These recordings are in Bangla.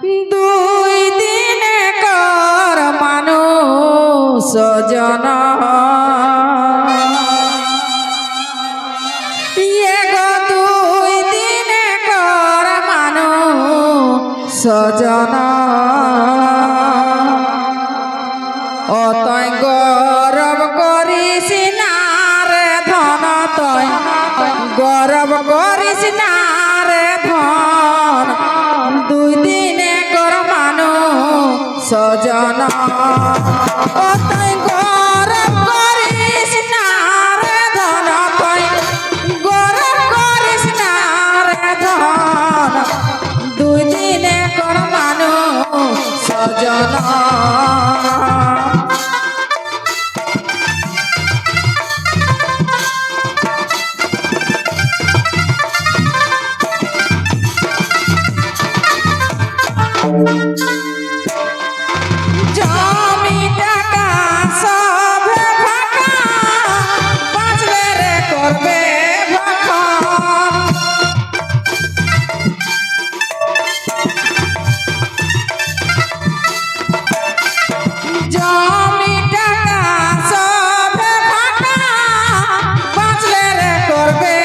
দুই দিনে কর মানুষ জন দুই দিনে কর মানুষ জন অতই গৌরব করিস না রে ধন তয় গৌরব করিস না রে ধন দুই দিনে কর মানুষ জন অতই গৌরব করিস না রে ধন তয় গৌরব করিস না রে ধন দুই দিনে কর মানুষ জন জমি টাকা সব ফাঁকা বাঁচলে রে করবে ভক্ষণ জমি টাকা সব ফাঁকা বাঁচলে রে করবে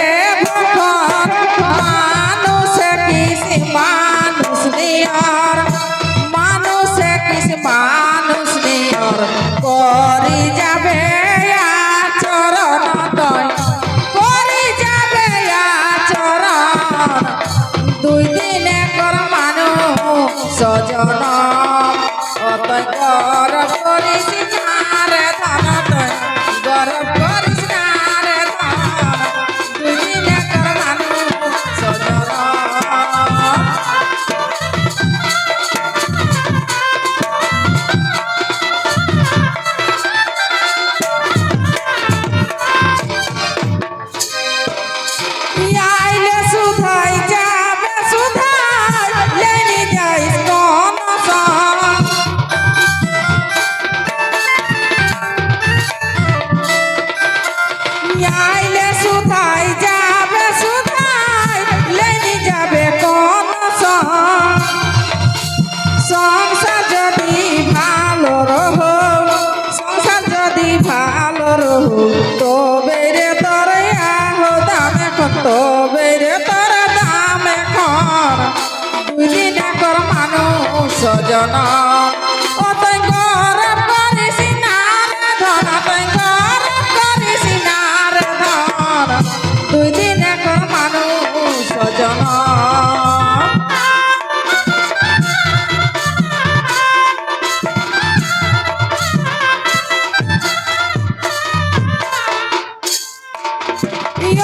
ভক্ষণ মানুষে কিসি মানুষ নিয়ার মানুষে কিস মানুষ নিয়র করি যাবে আচরণ তয় করি যাবে আচরণ দুই দিনে কর মানুষ জন অতই গৌরব করিস না রে ধন তয় গৌরব করিস না রে ধন দুই দিনে কর মানুষ জন আইলে সুধাই যাবে সুধাই লেনি যাইস কোন সং আইলে সুধাই যাবে সুধাই লেনি যাবে কোন সং সংসার যদি ভালো রহ সংসার যদি ভালো রহ তবে রে তোর আহ দাম এখন তবে রে তোর দাম এখন দুই দিনে কর মানুষ জন অতই গৌরব করিস না রে ধন অতই গৌরব করিস না রে ধন দুই দিনে কর মানুষ জন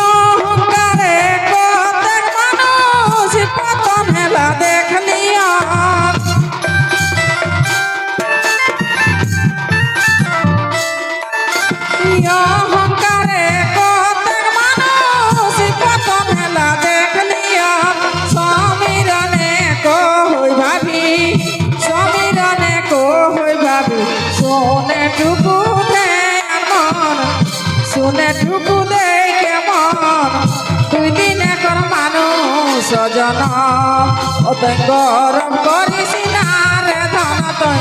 অহংকারে কতক মানুষ পতন হেলা দেখলিয়া অহংকারে কতক মানুষ পতন হেলা দেখলিয়া সমীরনে কই ভাবি সমীরনে কই ভাবি শুনে টুকু দে মন শুনে টুকু দে কেমন দুই দিনে কর মানুষ জন অতই গৌরব করিস না রে ধন তই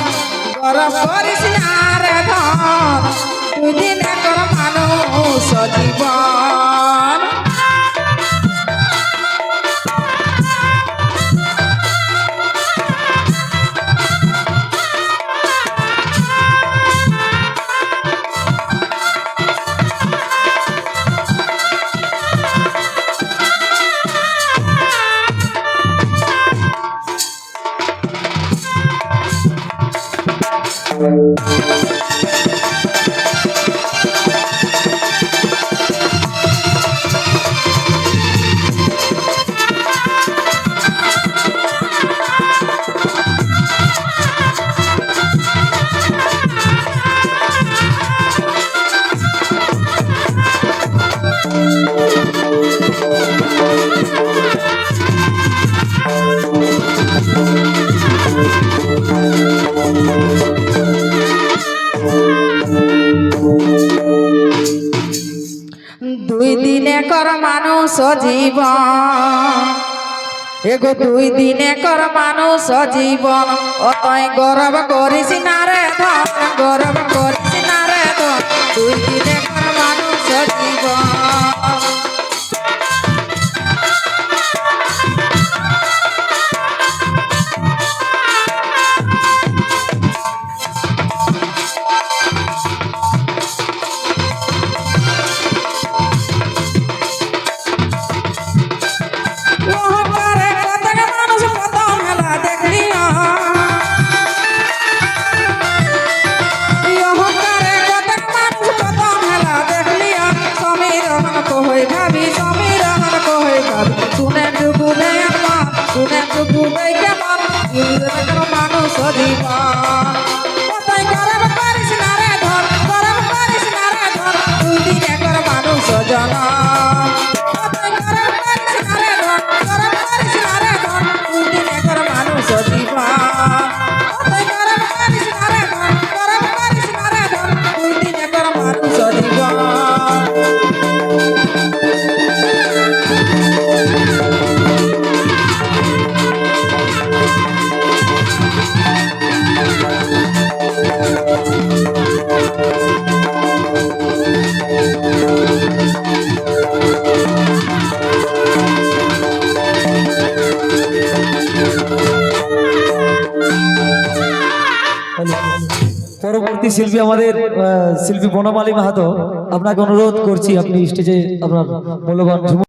গৌরব করিস না রে ধন দুই দিনে কর মানুষ জীবন দুই দিনে কর মানুষ জীবন এগো দুই দিনে কর মানুষ জীবন অতই গৌরব করিস না রে ধন গৌরব করিস না রে ধন দুই দিনে কর মানুষ জীবন মানুষ জীবন কোথায় গরম করিস না রে ধন গরম করিস না রে ধন দুই দিনে কর মানুষ জন কোথায় গরম করিস না রে ধন গরম করিস না রে ধন দুই দিনে কর মানুষ জীবন কোথায় গরম করিস না রে ধন গরম করিস না রে ধন দুই দিনে কর মানুষ জীবন পরবর্তী শিল্পী আমাদের শিল্পী বনমালী মাহাতো, আপনাকে অনুরোধ করছি আপনি স্টেজে আপনার মূল্যবান